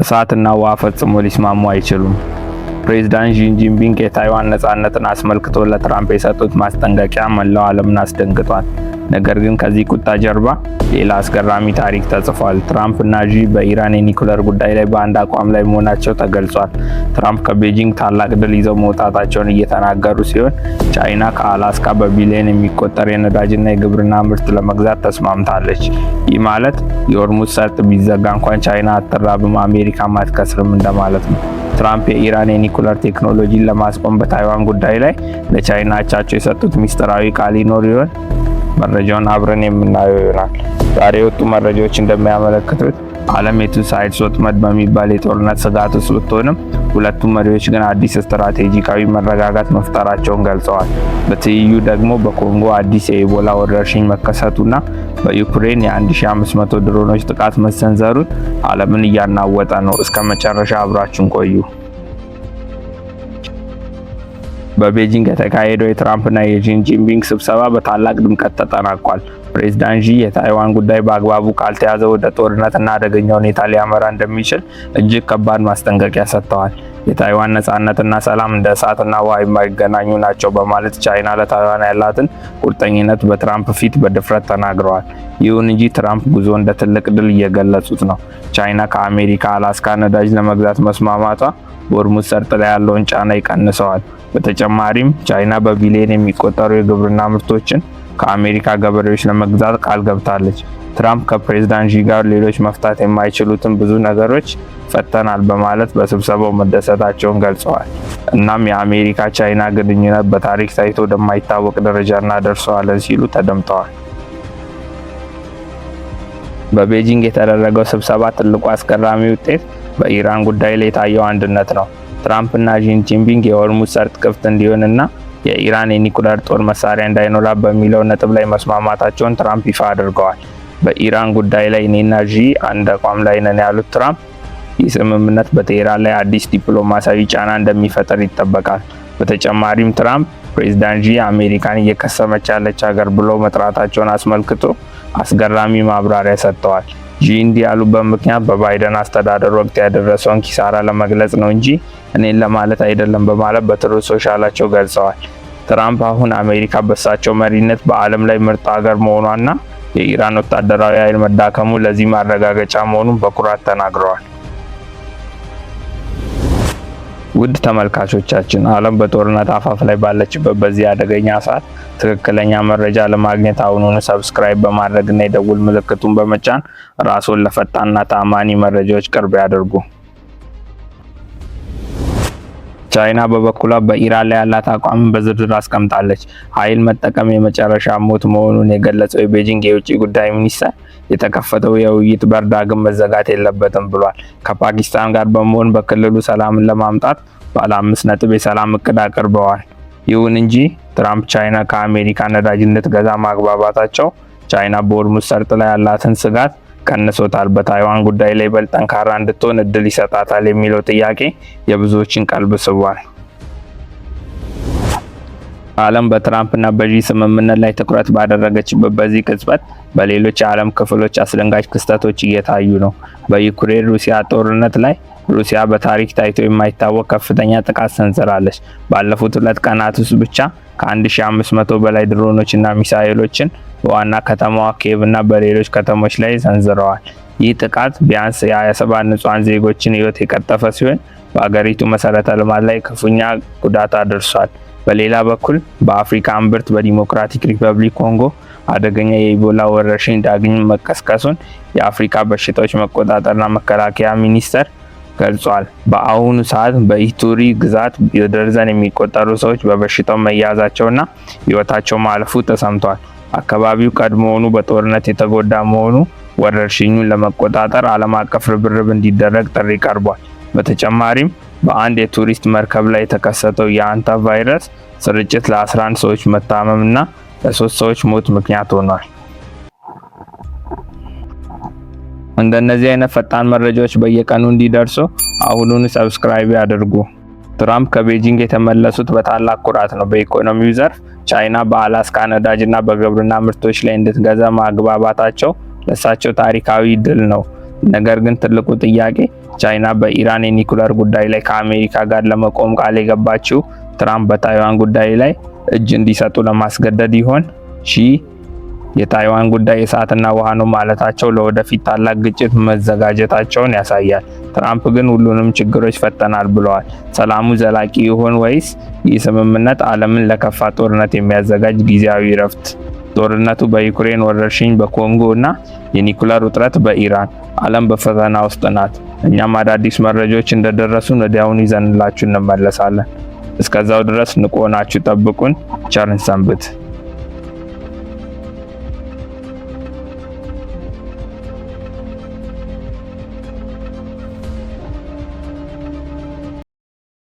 እሳትና ውሃ ፈጽሞ ሊስማሙ አይችሉም። ፕሬዝዳንት ዢ ጂንፒንግ የታይዋን ነጻነትን አስመልክቶ ለትራምፕ የሰጡት ማስጠንቀቂያ መላው ዓለምን አስደንግጧል። ነገር ግን ከዚህ ቁጣ ጀርባ ሌላ አስገራሚ ታሪክ ተጽፏል። ትራምፕ እና ዢ በኢራን የኒኩለር ጉዳይ ላይ በአንድ አቋም ላይ መሆናቸው ተገልጿል። ትራምፕ ከቤጂንግ ታላቅ ድል ይዘው መውጣታቸውን እየተናገሩ ሲሆን፣ ቻይና ከአላስካ በቢሊዮን የሚቆጠር የነዳጅና የግብርና ምርት ለመግዛት ተስማምታለች። ይህ ማለት የሆርሙዝ ሰርጥ ቢዘጋ እንኳን ቻይና አትራብም፣ አሜሪካም አትከስርም እንደማለት ነው። ትራምፕ የኢራን የኒኩለር ቴክኖሎጂን ለማስቆም በታይዋን ጉዳይ ላይ ለቻይና አቻቸው የሰጡት ሚስጥራዊ ቃል ይኖር ይሆን? መረጃውን አብረን የምናየው ይሆናል። ዛሬ የወጡ መረጃዎች እንደሚያመለክቱት ዓለም የቱ ሳይድስ ወጥመድ በሚባል የጦርነት ስጋት ውስጥ ብትሆንም ሁለቱም መሪዎች ግን አዲስ ስትራቴጂካዊ መረጋጋት መፍጠራቸውን ገልጸዋል። በትይዩ ደግሞ በኮንጎ አዲስ የኢቦላ ወረርሽኝ መከሰቱና በዩክሬን የ1500 ድሮኖች ጥቃት መሰንዘሩን ዓለምን እያናወጠ ነው። እስከ መጨረሻ አብራችሁን ቆዩ። በቤጂንግ የተካሄደው የትራምፕና የሺ ጂንፒንግ ስብሰባ በታላቅ ድምቀት ተጠናቋል። ፕሬዝዳንት ዢ የታይዋን ጉዳይ በአግባቡ ካልተያዘ ወደ ጦርነትና አደገኛ ሁኔታ ሊያመራ እንደሚችል እጅግ ከባድ ማስጠንቀቂያ ሰጥተዋል። የታይዋን ነጻነትና ሰላም እንደ እሳትና ውሃ የማይገናኙ ናቸው በማለት ቻይና ለታይዋን ያላትን ቁርጠኝነት በትራምፕ ፊት በድፍረት ተናግረዋል። ይሁን እንጂ ትራምፕ ጉዞ እንደ ትልቅ ድል እየገለጹት ነው። ቻይና ከአሜሪካ አላስካ ነዳጅ ለመግዛት መስማማቷ በሆርሙዝ ሰርጥ ላይ ያለውን ጫና ይቀንሰዋል። በተጨማሪም ቻይና በቢሊዮን የሚቆጠሩ የግብርና ምርቶችን ከአሜሪካ ገበሬዎች ለመግዛት ቃል ገብታለች። ትራምፕ ከፕሬዝዳንት ዢ ጋር ሌሎች መፍታት የማይችሉትን ብዙ ነገሮች ፈተናል በማለት በስብሰባው መደሰታቸውን ገልጸዋል። እናም የአሜሪካ ቻይና ግንኙነት በታሪክ ታይቶ ወደማይታወቅ ደረጃ እናደርሰዋለን ሲሉ ተደምጠዋል። በቤጂንግ የተደረገው ስብሰባ ትልቁ አስገራሚ ውጤት በኢራን ጉዳይ ላይ የታየው አንድነት ነው። ትራምፕ እና ሺ ጂንፒንግ የሆርሙዝ ሰርጥ ክፍት እንዲሆንና የኢራን የኒኩለር ጦር መሳሪያ እንዳይኖራ በሚለው ነጥብ ላይ መስማማታቸውን ትራምፕ ይፋ አድርገዋል። በኢራን ጉዳይ ላይ እኔና ሺ አንድ አቋም ላይ ነን ያሉት ትራምፕ ይህ ስምምነት በቴህራን ላይ አዲስ ዲፕሎማሲያዊ ጫና እንደሚፈጠር ይጠበቃል። በተጨማሪም ትራምፕ ፕሬዝዳንት ዢ አሜሪካን እየከሰመች ያለች ሀገር ብለው መጥራታቸውን አስመልክቶ አስገራሚ ማብራሪያ ሰጥተዋል። ዢ እንዲህ ያሉበት ምክንያት በባይደን አስተዳደር ወቅት ያደረሰውን ኪሳራ ለመግለጽ ነው እንጂ እኔን ለማለት አይደለም በማለት በትሩዝ ሶሻላቸው ገልጸዋል። ትራምፕ አሁን አሜሪካ በሳቸው መሪነት በዓለም ላይ ምርጥ ሀገር መሆኗና የኢራን ወታደራዊ ኃይል መዳከሙ ለዚህ ማረጋገጫ መሆኑን በኩራት ተናግረዋል። ውድ ተመልካቾቻችን ዓለም በጦርነት አፋፍ ላይ ባለችበት በዚህ አደገኛ ሰዓት ትክክለኛ መረጃ ለማግኘት አሁኑኑ ሰብስክራይብ በማድረግና የደውል ምልክቱን በመጫን ራስዎን ለፈጣንና ተአማኒ መረጃዎች ቅርብ ያድርጉ። ቻይና በበኩሏ በኢራን ላይ ያላት አቋም በዝርዝር አስቀምጣለች። ኃይል መጠቀም የመጨረሻ ሞት መሆኑን የገለጸው የቤጂንግ የውጭ ጉዳይ ሚኒስቴር የተከፈተው የውይይት በር ዳግም መዘጋት የለበትም ብሏል። ከፓኪስታን ጋር በመሆን በክልሉ ሰላምን ለማምጣት ባለ 5 ነጥብ የሰላም እቅድ አቅርበዋል። ይሁን እንጂ ትራምፕ ቻይና ከአሜሪካ ነዳጅ እንድትገዛ ማግባባታቸው ቻይና በሆርሙዝ ሰርጥ ላይ ያላትን ስጋት ቀንሶታል። በታይዋን ጉዳይ ላይ ይበልጥ ጠንካራ እንድትሆን እድል ይሰጣታል የሚለው ጥያቄ የብዙዎችን ቀልብ ስቧል። ዓለም በትራምፕ እና በዢ ስምምነት ላይ ትኩረት ባደረገችበት በዚህ ቅጽበት በሌሎች የዓለም ክፍሎች አስደንጋጭ ክስተቶች እየታዩ ነው። በዩክሬን ሩሲያ ጦርነት ላይ ሩሲያ በታሪክ ታይቶ የማይታወቅ ከፍተኛ ጥቃት ሰንዝራለች። ባለፉት 2 ቀናት ውስጥ ብቻ ከ1500 በላይ ድሮኖች እና ሚሳኤሎችን በዋና ከተማዋ ኪየቭ እና በሌሎች ከተሞች ላይ ሰንዝረዋል። ይህ ጥቃት ቢያንስ የ27 ንጹሃን ዜጎችን ሕይወት የቀጠፈ ሲሆን በአገሪቱ መሰረተ ልማት ላይ ክፉኛ ጉዳት አድርሷል። በሌላ በኩል በአፍሪካ እምብርት በዲሞክራቲክ ሪፐብሊክ ኮንጎ አደገኛ የኢቦላ ወረርሽኝ ዳግም መቀስቀሱን የአፍሪካ በሽታዎች መቆጣጠርና መከላከያ ሚኒስቴር ገልጿል። በአሁኑ ሰዓት በኢቱሪ ግዛት በደርዘን የሚቆጠሩ ሰዎች በበሽታው መያዛቸውና ሕይወታቸው ማለፉ ተሰምቷል። አካባቢው ቀድሞውኑ በጦርነት የተጎዳ መሆኑ ወረርሽኙን ለመቆጣጠር ዓለም አቀፍ ርብርብ እንዲደረግ ጥሪ ቀርቧል። በተጨማሪም በአንድ የቱሪስት መርከብ ላይ የተከሰተው የአንታ ቫይረስ ስርጭት ለ11 ሰዎች መታመምና ለ3 ሰዎች ሞት ምክንያት ሆኗል። እንደነዚህ አይነት ፈጣን መረጃዎች በየቀኑ እንዲደርሱ አሁኑን ሰብስክራይብ ያድርጉ። ትራምፕ ከቤጂንግ የተመለሱት በታላቅ ኩራት ነው። በኢኮኖሚው ዘርፍ ቻይና በአላስካ ነዳጅና በግብርና ምርቶች ላይ እንድትገዛ ማግባባታቸው ለሳቸው ታሪካዊ ድል ነው። ነገር ግን ትልቁ ጥያቄ ቻይና በኢራን የኒኩለር ጉዳይ ላይ ከአሜሪካ ጋር ለመቆም ቃል የገባችው ትራምፕ በታይዋን ጉዳይ ላይ እጅ እንዲሰጡ ለማስገደድ ይሆን? ሺ የታይዋን ጉዳይ እሳትና ውሃ ነው ማለታቸው ለወደፊት ታላቅ ግጭት መዘጋጀታቸውን ያሳያል። ትራምፕ ግን ሁሉንም ችግሮች ፈተናል ብለዋል። ሰላሙ ዘላቂ ይሆን ወይስ ይህ ስምምነት ዓለምን ለከፋ ጦርነት የሚያዘጋጅ ጊዜያዊ እረፍት? ጦርነቱ በዩክሬን፣ ወረርሽኝ በኮንጎ እና የኒኩለር ውጥረት በኢራን፣ ዓለም በፈተና ውስጥ ናት። እኛም አዳዲስ መረጃዎች እንደደረሱን ወዲያውኑ ይዘንላችሁ እንመለሳለን። እስከዛው ድረስ ንቁ ሆናችሁ ጠብቁን። ቸር እንሰንብት።